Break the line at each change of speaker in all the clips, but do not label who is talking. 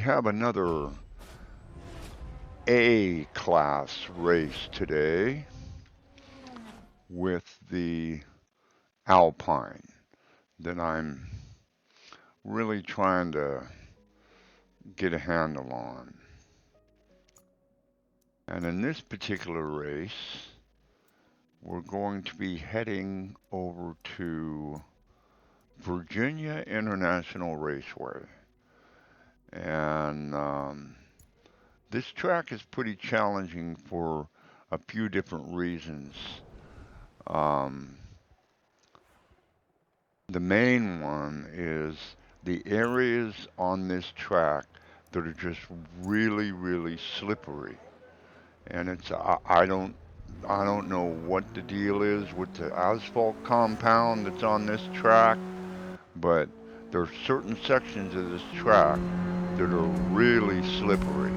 have another A class race today with the Alpine that I'm really trying to get a handle on. And in this particular race, we're going to be heading over to Virginia International Raceway. And this track is pretty challenging for a few different reasons. Um, the main one is the areas on this track that are just really, really slippery. And I don't know what the deal is with the asphalt compound that's on this track, but there are certain sections of this track that are really slippery.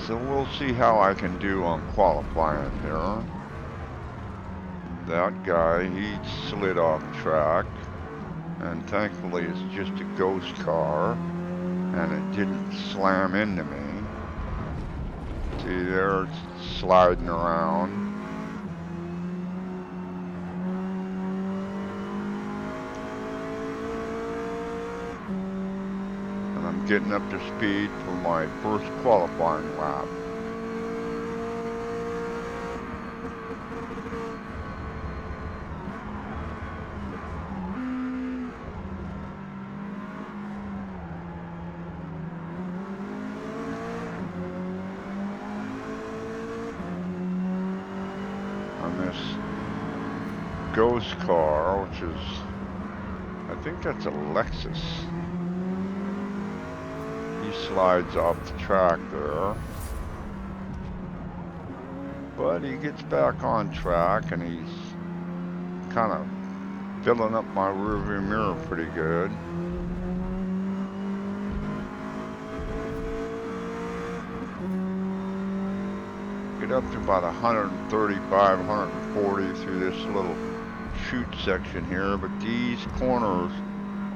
So we'll see how I can do on qualifying here. That guy, he slid off track, and thankfully it's just a ghost car, and it didn't slam into me. See there, it's sliding around. And I'm getting up to speed for my first qualifying lap. On this ghost car, which is, I think that's a Lexus. He slides off the track there. But he gets back on track and he's kind of filling up my rearview mirror pretty good. Get up to about 135, 140 through this little chute section here, but these corners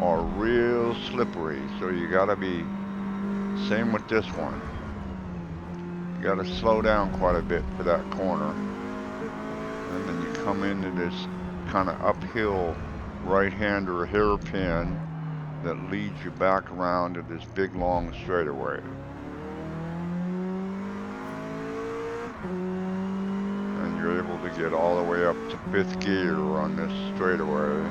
are real slippery, so you gotta be, same with this one. You gotta slow down quite a bit for that corner. And then you come into this kind of uphill right-hander hairpin that leads you back around to this big long straightaway. And you're able to get all the way up to 5th gear on this straightaway.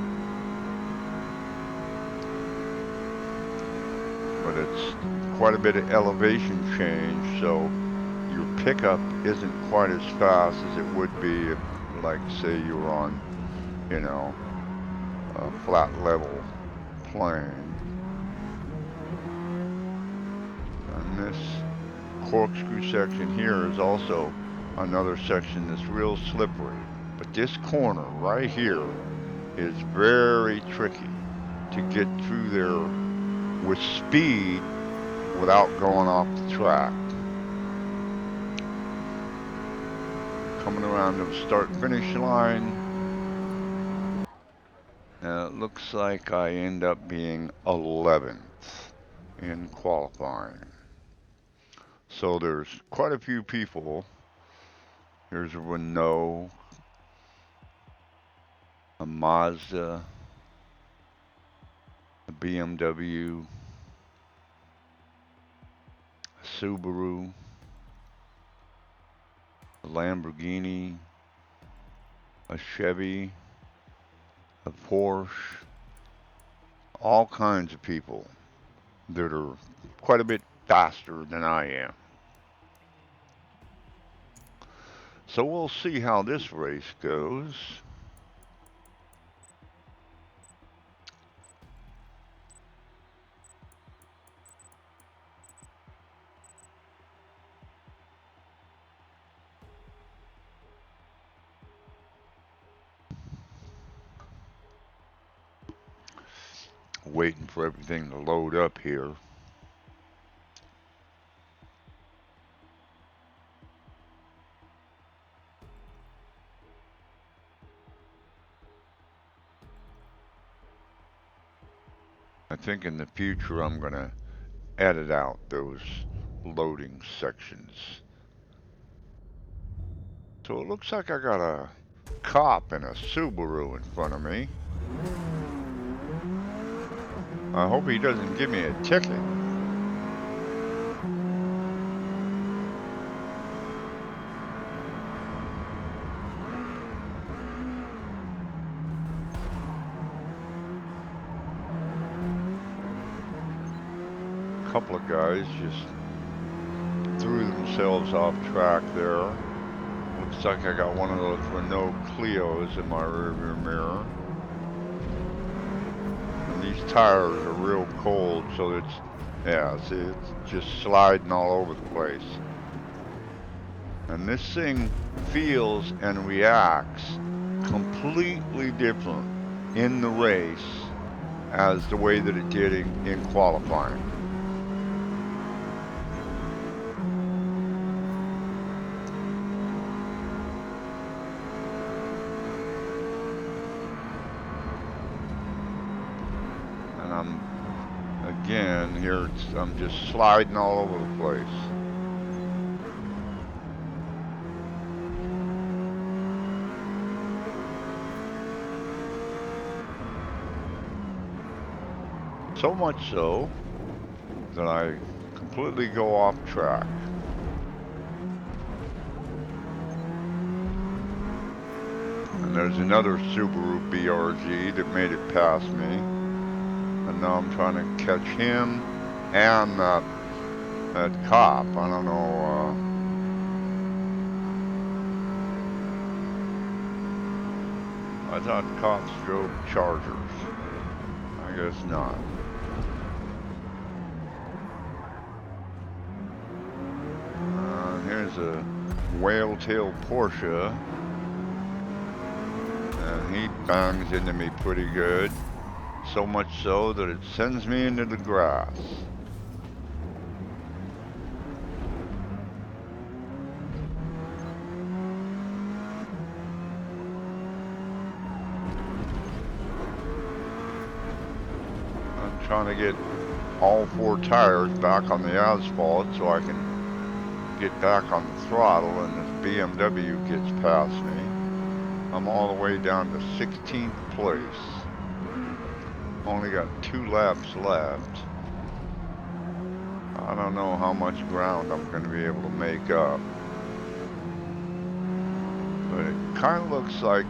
But it's quite a bit of elevation change, so your pickup isn't quite as fast as it would be if, like, say you were on, you know, a flat level plane. And this corkscrew section here is also another section that's real slippery. But this corner right here is very tricky to get through there with speed without going off the track. Coming around to the start-finish line, and it looks like I end up being 11th in qualifying. So there's quite a few people. Here's a Renault, a Mazda, a BMW, a Subaru, a Lamborghini, a Chevy, a Porsche, all kinds of people that are quite a bit faster than I am. So we'll see how this race goes. Waiting for everything to load up here. I think in the future I'm gonna edit out those loading sections. So it looks like I got a cop in a Subaru in front of me. I hope he doesn't give me a ticket. A couple of guys just threw themselves off track there. Looks like I got one of those Renault Clios in my rearview mirror. And these tires are real cold, so it's, yeah, see, it's just sliding all over the place. And this thing feels and reacts completely different in the race as the way that it did in qualifying. And again, here I'm just sliding all over the place. So much so that I completely go off track. And there's another Subaru BRZ that made it past me. And now I'm trying to catch him and that cop. I don't know. I thought cops drove Chargers. I guess not. Here's a whale-tail Porsche. And he bangs into me pretty good. So much so that it sends me into the grass. I'm trying to get all four tires back on the asphalt so I can get back on the throttle and this BMW gets past me. I'm all the way down to 16th place. Only got 2 laps left. I don't know how much ground I'm going to be able to make up. But it kind of looks like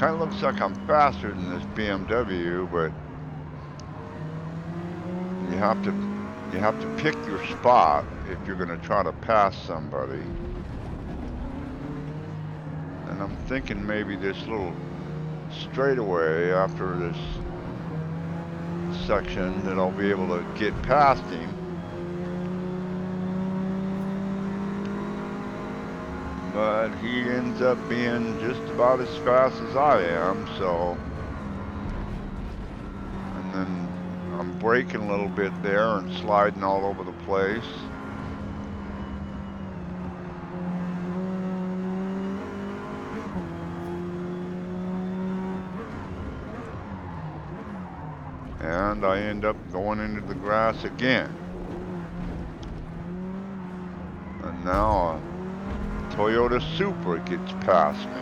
I'm faster than this BMW, but you have to pick your spot if you're going to try to pass somebody. And I'm thinking maybe this little straightaway after this section that I'll be able to get past him. But he ends up being just about as fast as I am, so. And then I'm braking a little bit there and sliding all over the place. And I end up going into the grass again. And now a Toyota Supra gets past me.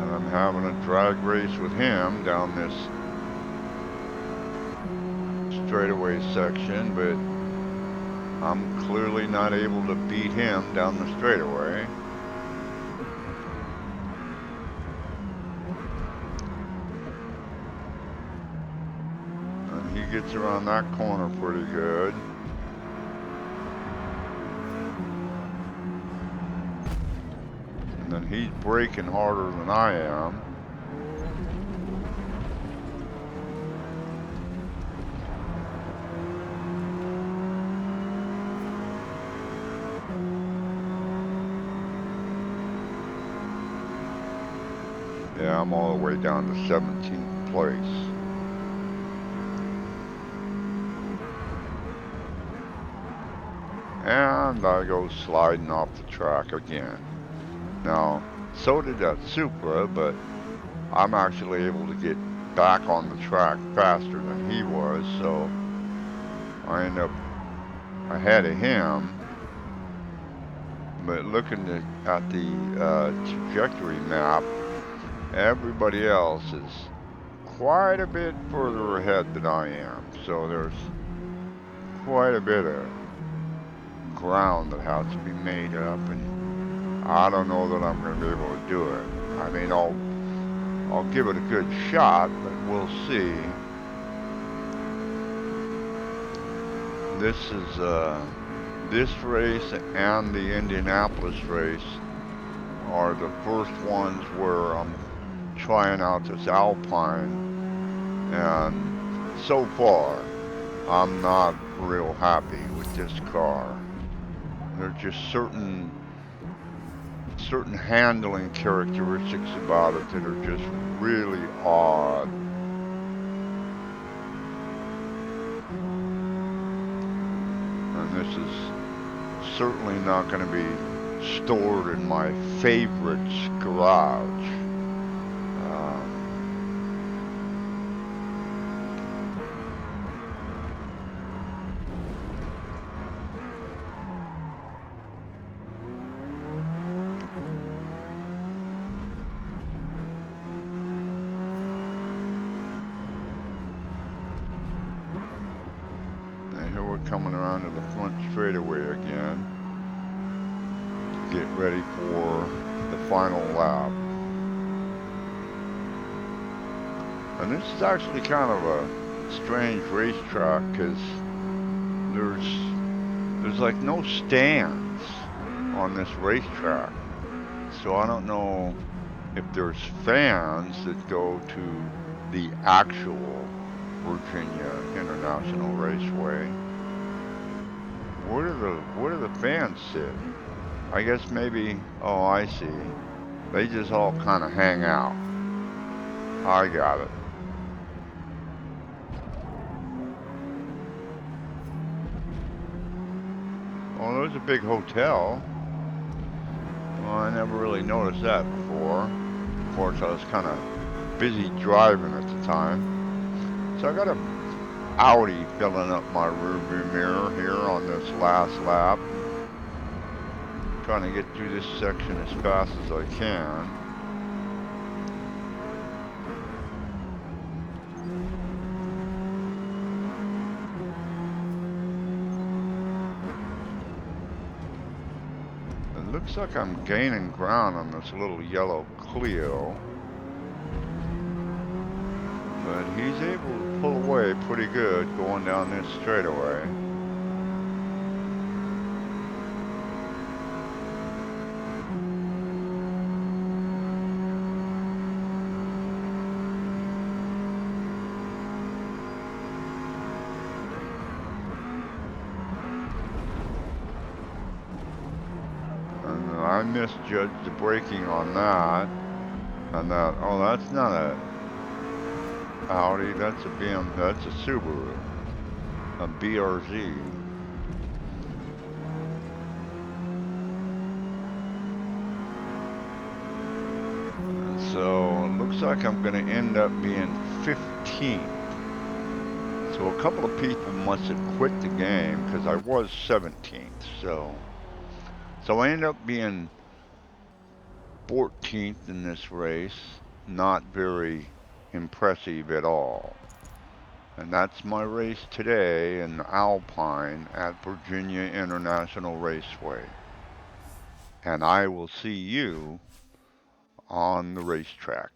And I'm having a drag race with him down this straightaway section, but I'm clearly not able to beat him down the straightaway. And he gets around that corner pretty good. And then he's braking harder than I am. Yeah, I'm all the way down to 17th place. And I go sliding off the track again. Now, so did that Supra, but I'm actually able to get back on the track faster than he was, so I end up ahead of him. But looking at the trajectory map, everybody else is quite a bit further ahead than I am. So there's quite a bit of ground that has to be made up, and I don't know that I'm going to be able to do it. I mean, I'll give it a good shot, but we'll see. This race and the Indianapolis race are the first ones where I'm trying out this Alpine, and so far I'm not real happy with this car. There's just certain handling characteristics about it that are just really odd. And this is certainly not going to be stored in my favorites garage. Coming around to the front straightaway again to get ready for the final lap. And this is actually kind of a strange racetrack because there's like no stands on this racetrack. So I don't know if there's fans that go to the actual Virginia International Raceway. Where do the fans sit? I guess maybe, oh, I see. They just all kind of hang out. I got it. Oh, there's a big hotel. Well, I never really noticed that before. Of course, I was kind of busy driving at the time. So I got a Audi filling up my rearview mirror here on this last lap. Trying to get through this section as fast as I can. It looks like I'm gaining ground on this little yellow Clio. But he's able to pull away pretty good going down this straightaway. And I misjudged the braking on that. And that, oh, that's not a Audi, that's a that's a Subaru, a BRZ. And so it looks like I'm going to end up being 15th. So a couple of people must have quit the game because I was 17th. So I end up being 14th in this race. Not very impressive at all. And that's my race today in Alpine at Virginia International Raceway. And I will see you on the racetrack.